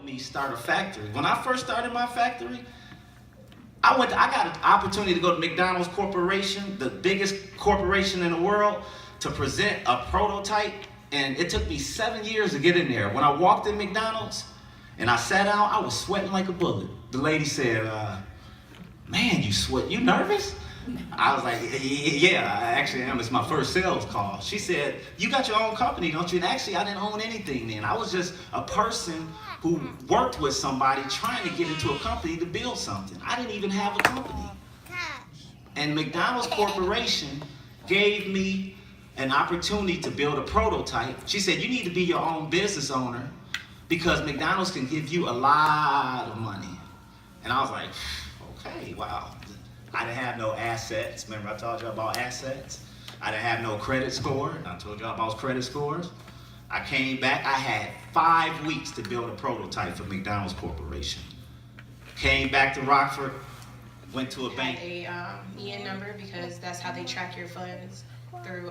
helped me start a factory. When I first started my factory, I got an opportunity to go to McDonald's Corporation, the biggest corporation in the world, to present a prototype, and it took me 7 years to get in there. When I walked in McDonald's and I sat down, I was sweating like a bullet. The lady said, man, you sweat, you nervous? I was like, yeah, I actually am. It's my first sales call. She said, you got your own company, don't you? And actually, I didn't own anything then. I was just a person who worked with somebody trying to get into a company to build something. I didn't even have a company. And McDonald's Corporation gave me an opportunity to build a prototype. She said, you need to be your own business owner because McDonald's can give you a lot of money. And I was like, okay, wow. I didn't have no assets. Remember I told you about assets? I didn't have no credit score. I told you about credit scores. I came back, I had 5 weeks to build a prototype for McDonald's Corporation. Came back to Rockford, went to a bank. A EIN number because that's how they track your funds through,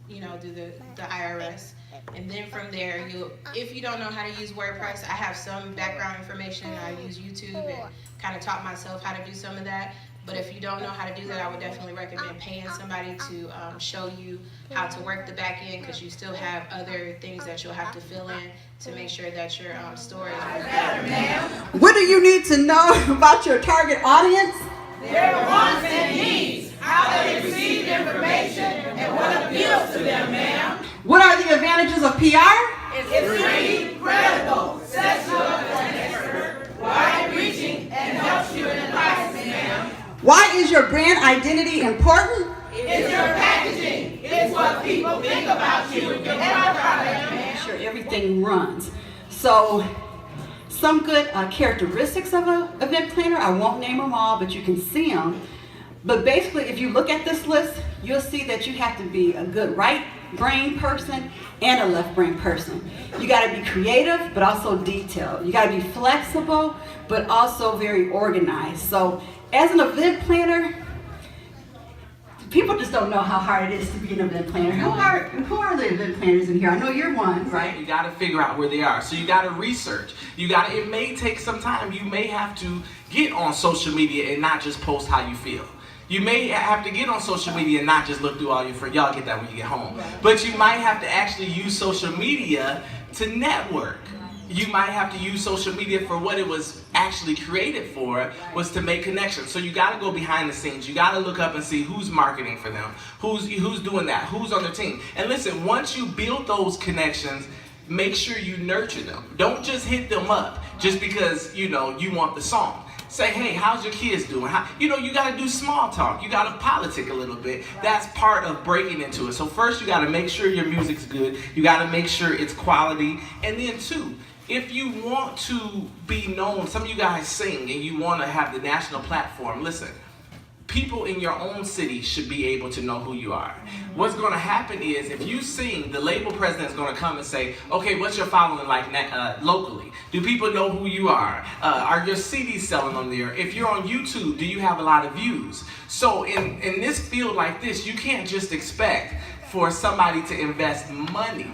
through the IRS. And then from there, if you don't know how to use WordPress, I have some background information. I use YouTube and kind of taught myself how to do some of that. But if you don't know how to do that, I would definitely recommend paying somebody to show you how to work the back end, because you still have other things that you'll have to fill in to make sure that your store is better. What do you need to know about your target audience? Their wants and needs, how they receive information, and what appeals to them, ma'am. What are the advantages of PR? It's free, credible, sets you up as an expert, wide-reaching, and helps you in advice, ma'am. Why is your brand identity important? It's your packaging. It's what people think about you and your product, ma'am. Make sure everything runs. So, some good characteristics of an event planner. I won't name them all, but you can see them. But basically, if you look at this list, you'll see that you have to be a good right brain person and a left brain person. You got to be creative, but also detailed. You got to be flexible, but also very organized. So as an event planner, people just don't know how hard it is to be an event planner. Who are the event planners in here? I know you're one, right? You got to figure out where they are. So you got to research. It may take some time. You may have to get on social media and not just post how you feel. You may have to get on social media and not just look through all your friends. Y'all get that when you get home. But you might have to actually use social media to network. You might have to use social media for what it was actually created for, was to make connections. So you got to go behind the scenes. You got to look up and see who's marketing for them, who's doing that, who's on their team. And listen, once you build those connections, make sure you nurture them. Don't just hit them up just because you want the song. Say, hey, how's your kids doing? You got to do small talk. You got to politic a little bit. That's part of breaking into it. So first, you got to make sure your music's good. You got to make sure it's quality. And then two, if you want to be known, some of you guys sing and you want to have the national platform, listen, people in your own city should be able to know who you are. What's going to happen is, if you sing, the label president is going to come and say, okay, what's your following like locally? Do people know who you are? Are your CDs selling on there? If you're on YouTube, do you have a lot of views? So in this field like this, you can't just expect for somebody to invest money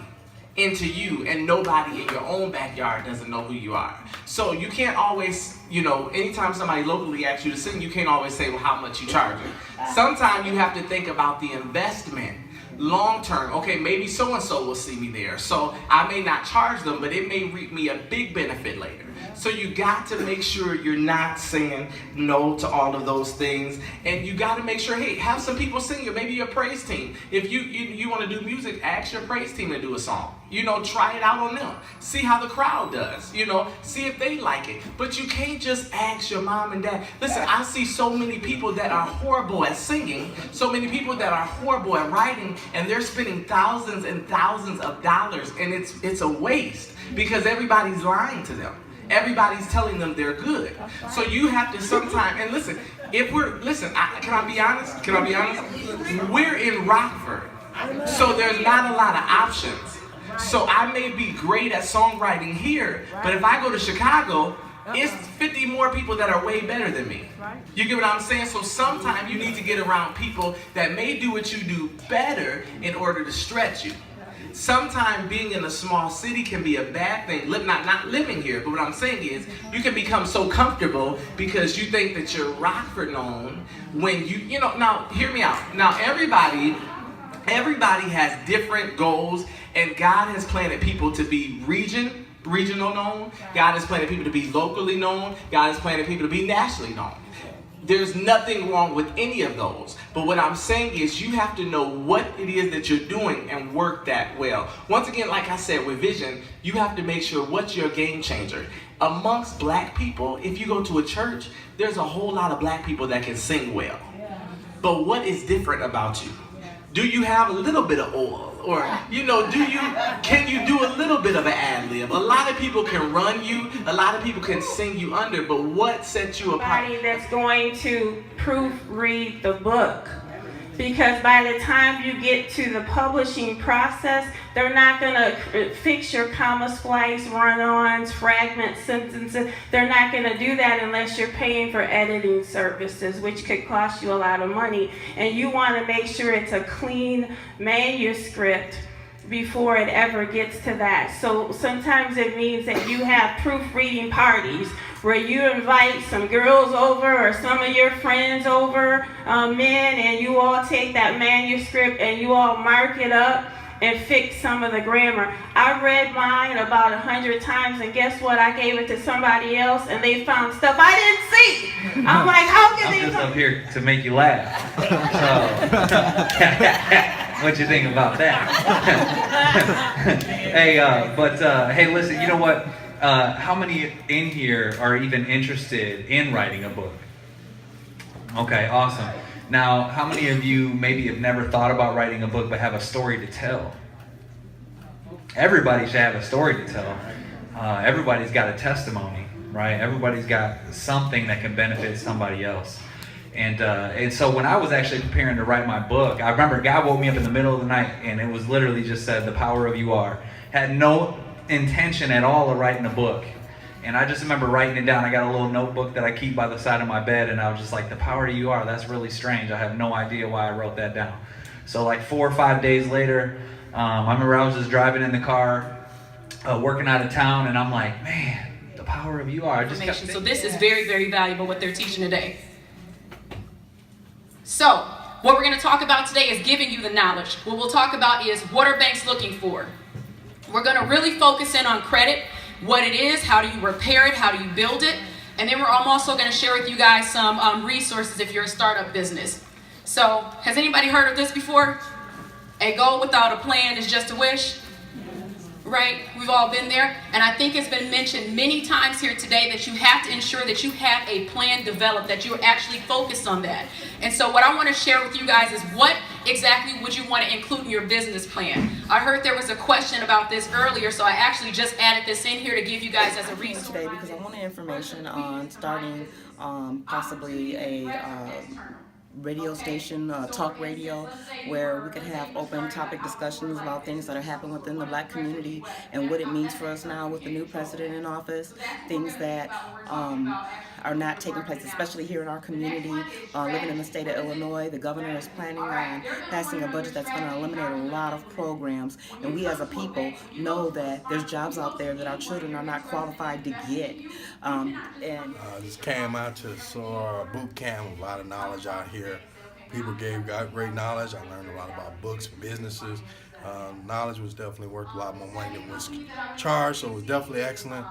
into you and nobody in your own backyard doesn't know who you are. So you can't always, anytime somebody locally asks you to sing, you can't always say, well, how much you charging. Sometimes you have to think about the investment long term. Okay, maybe so-and-so will see me there. So I may not charge them, but it may reap me a big benefit later. So you got to make sure you're not saying no to all of those things. And you got to make sure, hey, have some people sing you. Maybe your praise team. If you want to do music, ask your praise team to do a song. Try it out on them. See how the crowd does. See if they like it. But you can't just ask your mom and dad. Listen, I see so many people that are horrible at singing, so many people that are horrible at writing, and they're spending thousands and thousands of dollars, and it's a waste because everybody's lying to them. Everybody's telling them they're good. So you have to sometimes, and listen, can I be honest? Can I be honest? We're in Rockford, so there's not a lot of options. So I may be great at songwriting here, but if I go to Chicago, it's 50 more people that are way better than me. You get what I'm saying? So sometimes you need to get around people that may do what you do better in order to stretch you. sometimes being in a small city can be a bad thing. Not living here, but what I'm saying is you can become so comfortable because you think that you're Rockford known when you know, now hear me out. Now everybody has different goals, and God has planted people to be regional known. God has planted people to be locally known. God has planted people to be nationally known. There's nothing wrong with any of those. But what I'm saying is you have to know what it is that you're doing and work that well. Once again, like I said, with vision, you have to make sure what's your game changer. Amongst black people, if you go to a church, there's a whole lot of black people that can sing well. But what is different about you? Do you have a little bit of oil? Or, can you do a little bit of an ad-lib? A lot of people can run you, a lot of people can sing you under, but what sets you apart? Somebody that's going to proofread the book. Because by the time you get to the publishing process, they're not going to fix your comma splice, run-ons, fragment sentences. They're not going to do that unless you're paying for editing services, which could cost you a lot of money. And you want to make sure it's a clean manuscript before it ever gets to that. So sometimes it means that you have proofreading parties where you invite some girls over or some of your friends over, men, and you all take that manuscript and you all mark it up and fix some of the grammar. I read mine about 100 times, and guess what? I gave it to somebody else and they found stuff I didn't see. I'm like, how can I'm just up here to make you laugh. So, what you think about that? Hey, listen, you know what? How many in here are even interested in writing a book? Okay, awesome. Now, how many of you maybe have never thought about writing a book but have a story to tell? Everybody should have a story to tell. Everybody's got a testimony, right? Everybody's got something that can benefit somebody else. And so when I was actually preparing to write my book, I remember God woke me up in the middle of the night and it was literally just said, "The power of you are." Had no intention at all of writing a book. And I just remember writing it down. I got a little notebook that I keep by the side of my bed, and I was just like, "The power of you are." That's really strange. I have no idea why I wrote that down. So like 4 or 5 days later, I remember I was just driving in the car, working out of town, and I'm like, man, the power of you are. I just kept thinking, so this is very, very valuable what they're teaching today. So what we're going to talk about today is giving you the knowledge. What we'll talk about is what are banks looking for. We're going to really focus in on credit, what it is, how do you repair it, how do you build it, and then I'm also going to share with you guys some resources if you're a startup business. So has anybody heard of this before? A goal without a plan is just a wish. Right? We've all been there. And I think it's been mentioned many times here today that you have to ensure that you have a plan developed, that you're actually focused on that. And so what I want to share with you guys is what exactly would you want to include in your business plan? I heard there was a question about this earlier, so I actually just added this in here to give you guys as a resource. Today because I wanted information on starting possibly a radio station, talk radio, where we could have open topic discussions about things that are happening within the black community and what it means for us now with the new president in office, things that are not taking place, especially here in our community. Living in the state of Illinois, the governor is planning on passing a budget that's going to eliminate a lot of programs, and we as a people know that there's jobs out there that our children are not qualified to get. Just came out to SOAR Boot Camp, a lot of knowledge out here. People got great knowledge. I learned a lot about books, businesses. Knowledge was definitely worth a lot more money than was charged, so it was definitely excellent.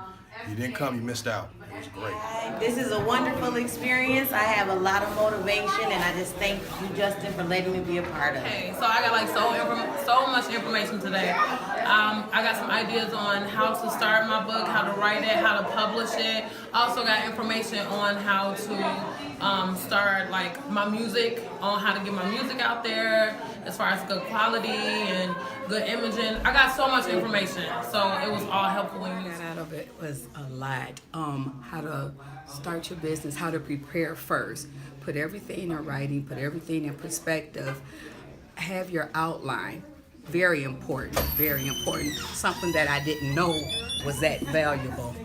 You didn't come, you missed out. It was great. This is a wonderful experience. I have a lot of motivation, and I just thank you, Justin, for letting me be a part of it. Okay, so I got like so much information today. I got some ideas on how to start my book, how to write it, how to publish it. I also got information on how to start like my music, on how to get my music out there as far as good quality and good imaging. I got so much information, so it was all helpful when you got out of it was a lot. How to start your business, how to prepare first, put everything in writing, put everything in perspective, have your outline. Very important, very important. Something that I didn't know was that valuable.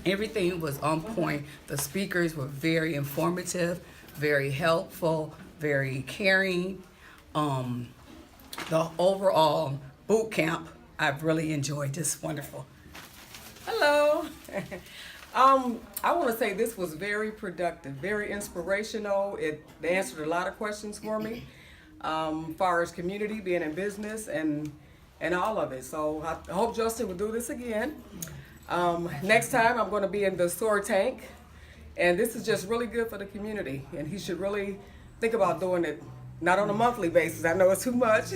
Everything was on point. The speakers were very informative, very helpful, very caring. the overall boot camp, I've really enjoyed. Just wonderful. Hello. I want to say this was very productive, very inspirational. They answered a lot of questions for me, as far as community, being in business, and all of it. So I hope Justin will do this again. Next time I'm going to be in the SOAR tank, and this is just really good for the community, and he should really think about doing it, not on a monthly basis. I know it's too much,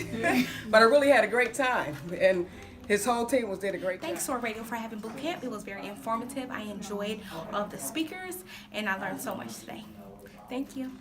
but I really had a great time, and his whole team did a great job. Thanks SOAR Radio for having boot camp. It was very informative. I enjoyed all of the speakers, and I learned so much today. Thank you.